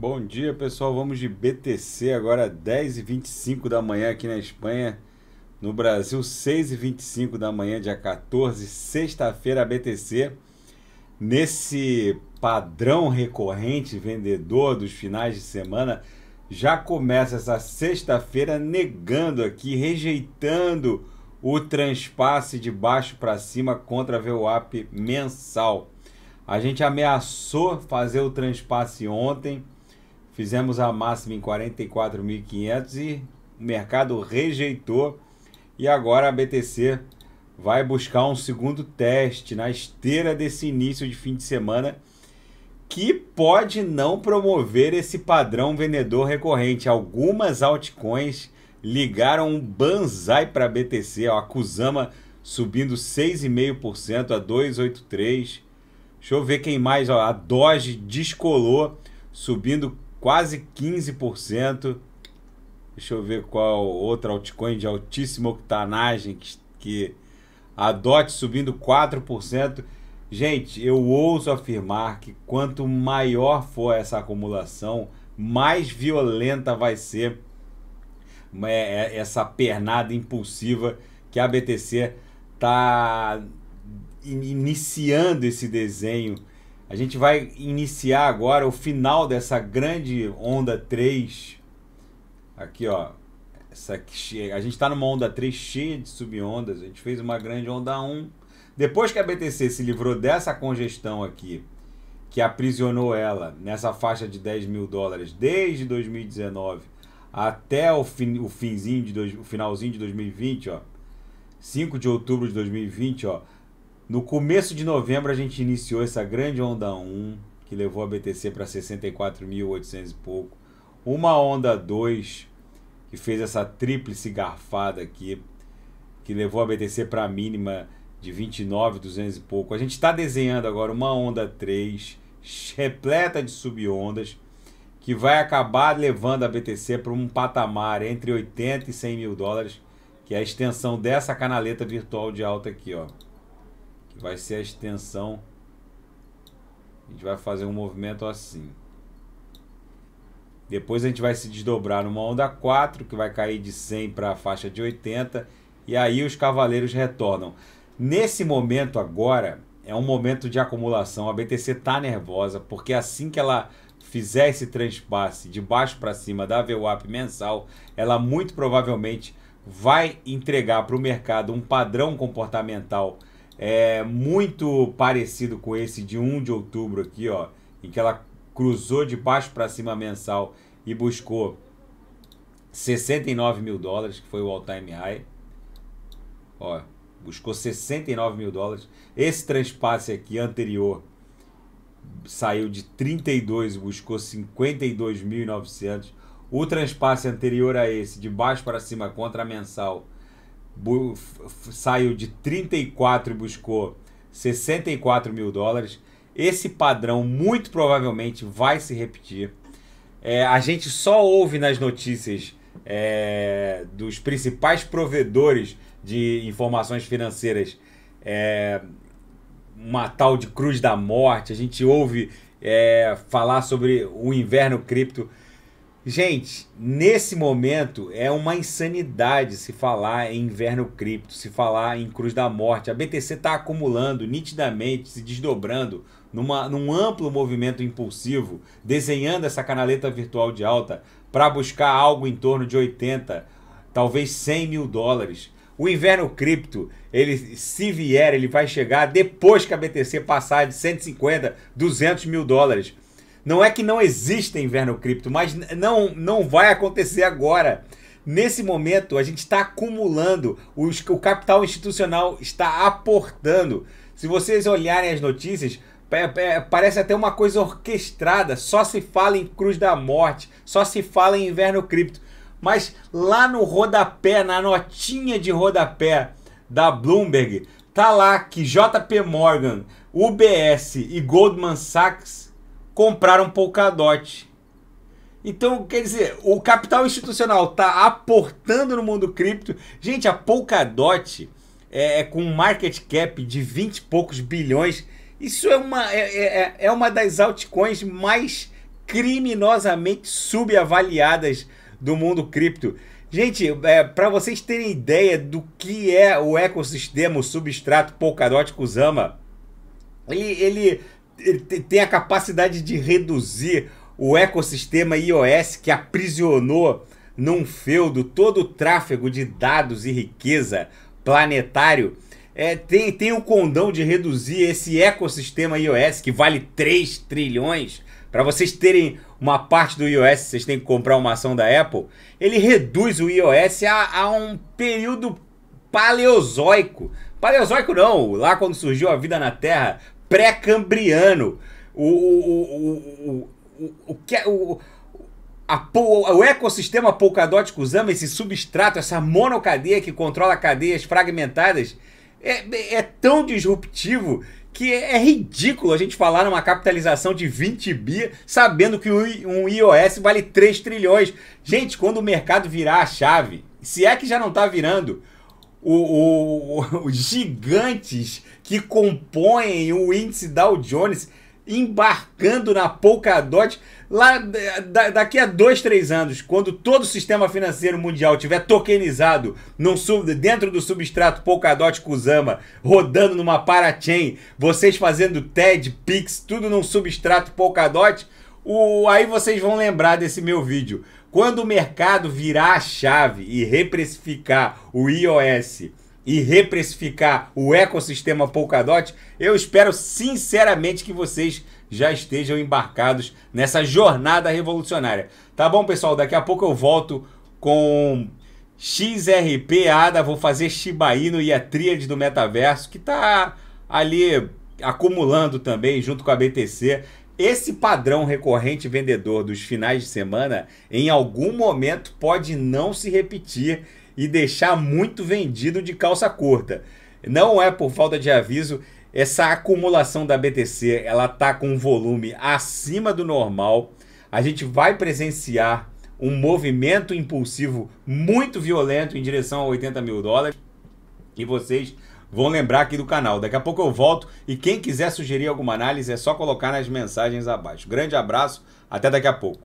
Bom dia, pessoal. Vamos de BTC agora 10h25 da manhã aqui na Espanha. No Brasil, 6h25 da manhã, dia 14, sexta-feira, BTC. Nesse padrão recorrente vendedor dos finais de semana, já começa essa sexta-feira negando aqui, rejeitando o transpasse de baixo para cima contra a VWAP mensal. A gente ameaçou fazer o transpasse ontem. Fizemos a máxima em 44.500 e o mercado rejeitou. E agora a BTC vai buscar um segundo teste na esteira desse início de fim de semana, que pode não promover esse padrão vendedor recorrente. Algumas altcoins ligaram um banzai para a BTC. A Kusama subindo 6,5% a 283. Deixa eu ver quem mais. A Doge descolou, subindo quase 15%. Deixa eu ver qual outra altcoin de altíssima octanagem que a DOT subindo 4%. Gente, eu ouso afirmar que quanto maior for essa acumulação, mais violenta vai ser essa pernada impulsiva que a BTC está iniciando esse desenho. A gente vai iniciar agora o final dessa grande onda 3. Aqui, ó. A gente está numa onda 3 cheia de subondas. A gente fez uma grande onda 1. Depois que a BTC se livrou dessa congestão aqui, que aprisionou ela nessa faixa de 10 mil dólares desde 2019 até o finalzinho de 2020, ó. 5 de outubro de 2020, ó. No começo de novembro a gente iniciou essa grande onda 1, que levou a BTC para 64.800 e pouco. Uma onda 2, que fez essa tríplice garfada aqui, que levou a BTC para a mínima de 29.200 e pouco. A gente está desenhando agora uma onda 3, repleta de subondas, que vai acabar levando a BTC para um patamar entre 80 e 100 mil dólares, que é a extensão dessa canaleta virtual de alta aqui, ó. Vai ser a extensão. A gente vai fazer um movimento assim. Depois a gente vai se desdobrar numa onda 4, que vai cair de 100 para a faixa de 80. E aí os cavaleiros retornam. Nesse momento agora, é um momento de acumulação. A BTC está nervosa, porque assim que ela fizer esse transpasse de baixo para cima da VWAP mensal, ela muito provavelmente vai entregar para o mercado um padrão comportamental muito parecido com esse de 1 de outubro aqui, ó, em que ela cruzou de baixo para cima mensal e buscou 69 mil dólares, que foi o all-time high. Ó, buscou 69 mil dólares. Esse transpasse aqui anterior saiu de 32 e buscou 52.900. O transpasse anterior a esse, de baixo para cima contra a mensal, saiu de 34 e buscou 64 mil dólares. Esse padrão muito provavelmente vai se repetir. A gente só ouve nas notícias dos principais provedores de informações financeiras uma tal de cruz da morte. A gente ouve falar sobre o inverno cripto. Gente, nesse momento é uma insanidade se falar em inverno cripto, se falar em cruz da morte. A BTC está acumulando nitidamente, se desdobrando num amplo movimento impulsivo, desenhando essa canaleta virtual de alta para buscar algo em torno de 80, talvez 100 mil dólares. O inverno cripto, se vier, ele vai chegar depois que a BTC passar de 150, 200 mil dólares. Não é que não exista inverno cripto, mas não vai acontecer agora. Nesse momento, a gente está acumulando, o capital institucional está aportando. Se vocês olharem as notícias, parece até uma coisa orquestrada. Só se fala em cruz da morte, só se fala em inverno cripto. Mas lá no rodapé, na notinha de rodapé da Bloomberg, tá lá que JP Morgan, UBS e Goldman Sachs compraram Polkadot. Então, quer dizer, o capital institucional está aportando no mundo cripto. Gente, a Polkadot com um market cap de 20 e poucos bilhões. Isso é uma das altcoins mais criminosamente subavaliadas do mundo cripto. Gente, para vocês terem ideia do que é o ecossistema, o substrato Polkadot Kusama, ele tem a capacidade de reduzir o ecossistema iOS, que aprisionou num feudo todo o tráfego de dados e riqueza planetário. Tem o condão de reduzir esse ecossistema iOS, que vale 3 trilhões. Para vocês terem uma parte do iOS, vocês têm que comprar uma ação da Apple. Ele reduz o iOS a um período paleozoico. Paleozoico não, lá quando surgiu a vida na Terra, pré-cambriano. O ecossistema Polkadot Kusama, esse substrato, essa monocadeia que controla cadeias fragmentadas, é tão disruptivo que é ridículo a gente falar numa capitalização de 20 bi, sabendo que um iOS vale 3 trilhões. Gente, quando o mercado virar a chave, se é que já não está virando, os gigantes que compõem o índice Dow Jones embarcando na Polkadot, lá daqui a 2, 3 anos, quando todo o sistema financeiro mundial tiver tokenizado dentro do substrato Polkadot Kusama, rodando numa parachain, vocês fazendo TED, Pix, tudo num substrato Polkadot, aí vocês vão lembrar desse meu vídeo. Quando o mercado virar a chave e reprecificar o iOS e reprecificar o ecossistema Polkadot, eu espero sinceramente que vocês já estejam embarcados nessa jornada revolucionária. Tá bom, pessoal? Daqui a pouco eu volto com XRP, ADA, vou fazer Shiba Inu e a tríade do metaverso, que tá ali acumulando também junto com a BTC. Esse padrão recorrente vendedor dos finais de semana, em algum momento, pode não se repetir e deixar muito vendido de calça curta. Não é por falta de aviso, essa acumulação da BTC, ela tá com um volume acima do normal. A gente vai presenciar um movimento impulsivo muito violento em direção a 80 mil dólares. E vocês vão lembrar aqui do canal. Daqui a pouco eu volto e quem quiser sugerir alguma análise é só colocar nas mensagens abaixo. Grande abraço, até daqui a pouco.